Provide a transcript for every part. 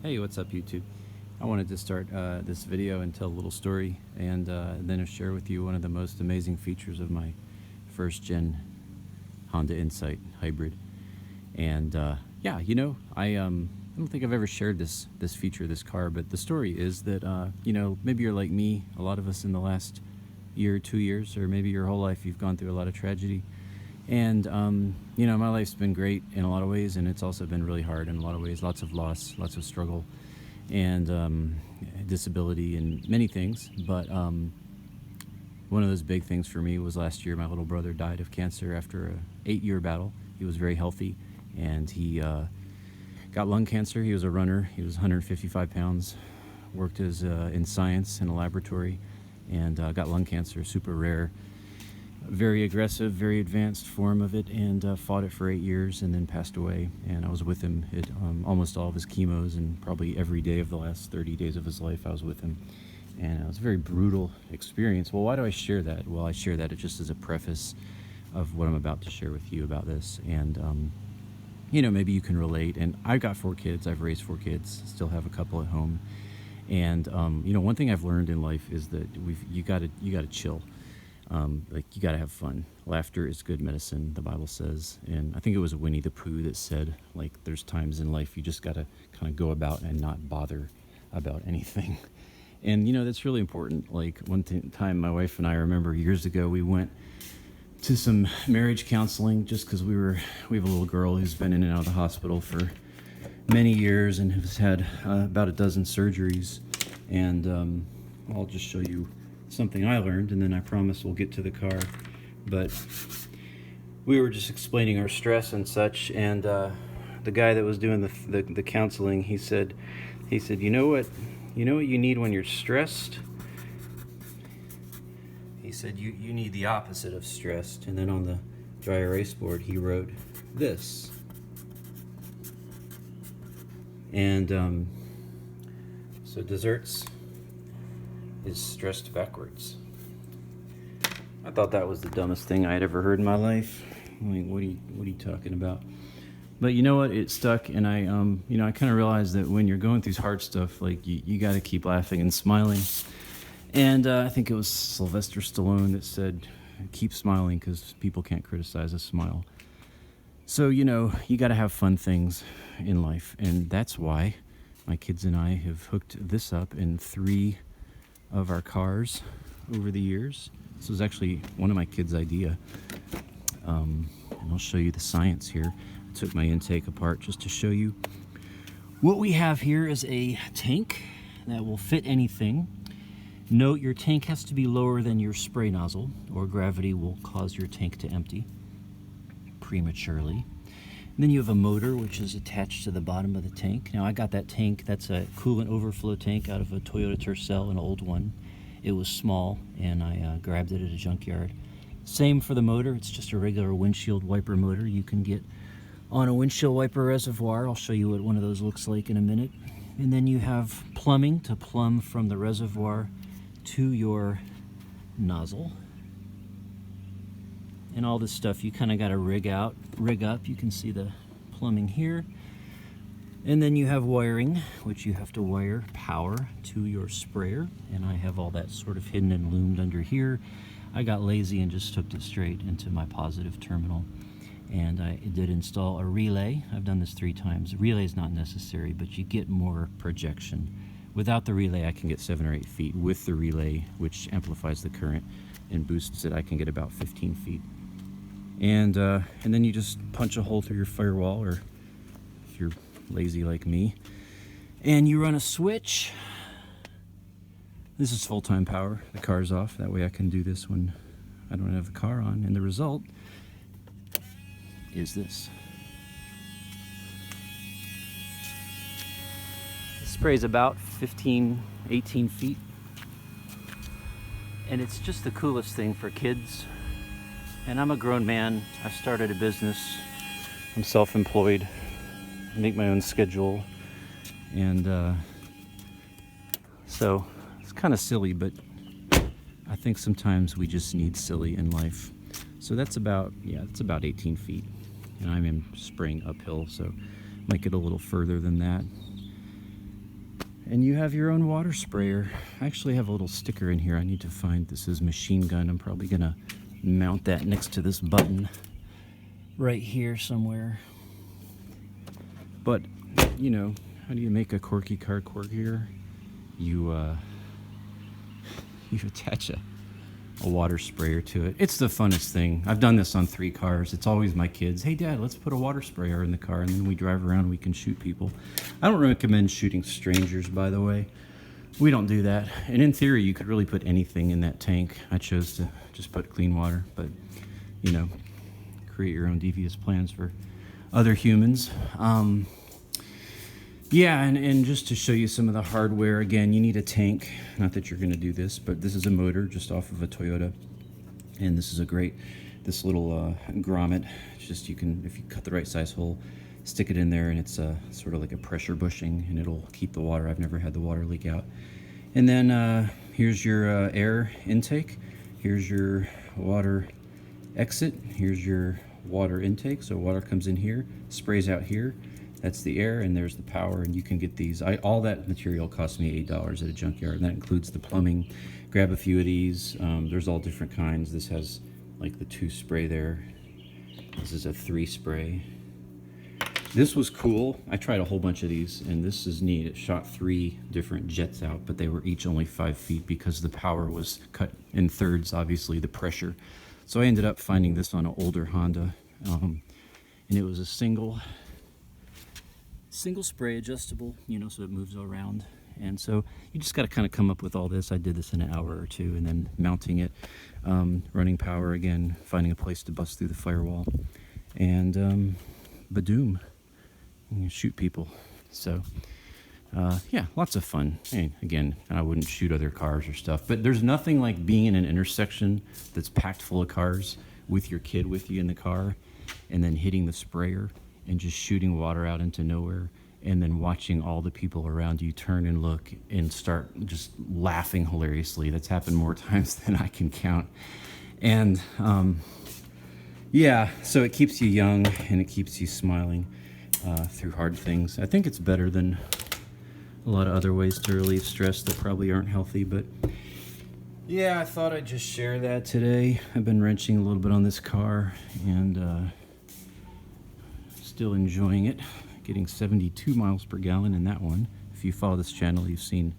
Hey, what's up YouTube? I wanted to start this video and tell a little story and then share with you one of the most amazing features of my first gen Honda Insight hybrid. And yeah, I don't think I've ever shared this feature of this car, but the story is that maybe you're like me, a lot of us in the last year, 2 years, or maybe your whole life you've gone through a lot of tragedy. And my life's been great in a lot of ways, and it's also been really hard in a lot of ways. Lots of loss, lots of struggle, and disability, and many things. But one of those big things for me was last year. My little brother died of cancer after a 8-year battle. He was very healthy, and he got lung cancer. He was a runner. He was 155 pounds, worked as in science in a laboratory, and got lung cancer, super rare. Very aggressive, very advanced form of it, and fought it for 8 years and then passed away. And I was with him at almost all of his chemos, and probably every day of the last 30 days of his life I was with him. And it was a very brutal experience. Well, why do I share that? Well, I share that just as a preface of what I'm about to share with you about this. And maybe you can relate. And I've got 4 kids. I've raised 4 kids, still have a couple at home. And one thing I've learned in life is that you gotta chill. You gotta have fun. Laughter is good medicine, the Bible says. And I think it was Winnie the Pooh that said, there's times in life you just gotta kind of go about and not bother about anything. And that's really important. One time my wife and I, remember years ago, we went to some marriage counseling just because we have a little girl who's been in and out of the hospital for many years and has had about a dozen surgeries. And I'll just show you something I learned, and then I promise we'll get to the car. But we were just explaining our stress and such, and the guy that was doing the counseling, he said, you know what you need when you're stressed? He said you need the opposite of stressed. And then on the dry erase board he wrote this. And so desserts is stressed backwards. I thought that was the dumbest thing I had ever heard in my life. What are you talking about? But you know what? It stuck, and I kind of realized that when you're going through hard stuff, you got to keep laughing and smiling. And I think it was Sylvester Stallone that said, "Keep smiling, because people can't criticize a smile." So you got to have fun things in life, and that's why my kids and I have hooked this up in 3 of our cars over the years. This was actually one of my kids' idea. And I'll show you the science here. I took my intake apart just to show you. What we have here is a tank that will fit anything. Note, your tank has to be lower than your spray nozzle, or gravity will cause your tank to empty prematurely. And then you have a motor which is attached to the bottom of the tank. Now I got that tank, that's a coolant overflow tank out of a Toyota Tercel, an old one. It was small, and I grabbed it at a junkyard. Same for the motor, it's just a regular windshield wiper motor you can get on a windshield wiper reservoir. I'll show you what one of those looks like in a minute. And then you have plumbing to plumb from the reservoir to your nozzle. And all this stuff you kind of got to rig up. You can see the plumbing here. And then you have wiring, which you have to wire power to your sprayer. And I have all that sort of hidden and loomed under here. I got lazy and just hooked it straight into my positive terminal. And I did install a relay. I've done this 3 times. Relay is not necessary, but you get more projection. Without the relay, I can get 7 or 8 feet. With the relay, which amplifies the current and boosts it, I can get about 15 feet. And then you just punch a hole through your firewall, or if you're lazy like me, and you run a switch. This is full-time power. The car's off. That way I can do this when I don't have the car on. And the result is this. It sprays about 15, 18 feet. And it's just the coolest thing for kids. And I'm a grown man. I started a business. I'm self-employed. I make my own schedule. And so it's kind of silly, but I think sometimes we just need silly in life. So that's about 18 feet. And I'm spraying uphill, so might get a little further than that. And you have your own water sprayer. I actually have a little sticker in here I need to find. This is machine gun. I'm probably gonna mount that next to this button right here somewhere. But, you know, how do you make a quirky car quirkier? You attach a water sprayer to it. It's the funnest thing. I've done this on 3 cars. It's always my kids. Hey, Dad, let's put a water sprayer in the car, and then we drive around and we can shoot people. I don't recommend shooting strangers, by the way. We don't do that. And in theory, you could really put anything in that tank. I chose to just put clean water, but, you know, create your own devious plans for other humans. Yeah, and just to show you some of the hardware, again, you need a tank. Not that you're going to do this, but this is a motor just off of a Toyota. And this is this little grommet. It's just, you can, if you cut the right size hole, stick it in there, and it's sort of like a pressure bushing, and it'll keep the water. I've never had the water leak out. And then here's your air intake. Here's your water exit. Here's your water intake. So water comes in here, sprays out here. That's the air, and there's the power, and you can get these. All that material cost me $8 at a junkyard, and that includes the plumbing. Grab a few of these. There's all different kinds. This has like the 2 spray there. This is a 3 spray. This was cool. I tried a whole bunch of these, and this is neat. It shot 3 different jets out, but they were each only 5 feet because the power was cut in thirds, obviously, the pressure. So I ended up finding this on an older Honda, and it was a single spray adjustable, you know, so it moves around. And so you just got to kind of come up with all this. I did this in an hour or 2, and then mounting it, running power again, finding a place to bust through the firewall, and badoom, you shoot people. So yeah, lots of fun. And again, I wouldn't shoot other cars or stuff, but there's nothing like being in an intersection that's packed full of cars with your kid with you in the car, and then hitting the sprayer and just shooting water out into nowhere, and then watching all the people around you turn and look and start just laughing hilariously. That's happened more times than I can count. And yeah, so it keeps you young and it keeps you smiling through hard things. I think it's better than a lot of other ways to relieve stress that probably aren't healthy, but yeah, I thought I'd just share that today. I've been wrenching a little bit on this car, and still enjoying it. Getting 72 miles per gallon in that one. If you follow this channel, you've seen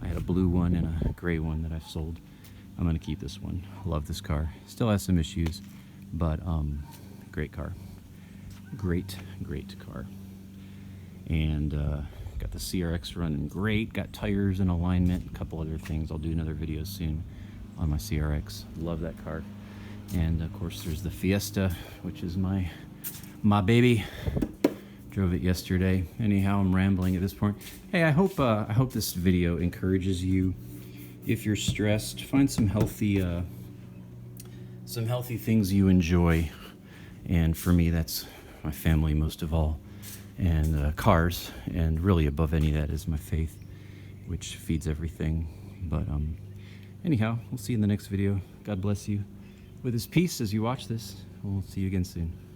I had a blue one and a gray one that I've sold. I'm gonna keep this one. I love this car. Still has some issues, but great car. Great car. And got the CRX running great. Got tires and alignment, a couple other things. I'll do another video soon on my CRX. Love that car. And of course there's the Fiesta, which is my baby. Drove it yesterday. Anyhow, I'm rambling at this point. Hey, I hope this video encourages you. If you're stressed, find some healthy things you enjoy. And for me, that's my family most of all, and cars, and really above any of that is my faith, which feeds everything. But anyhow, we'll see you in the next video. God bless you with his peace as you watch this. We'll see you again soon.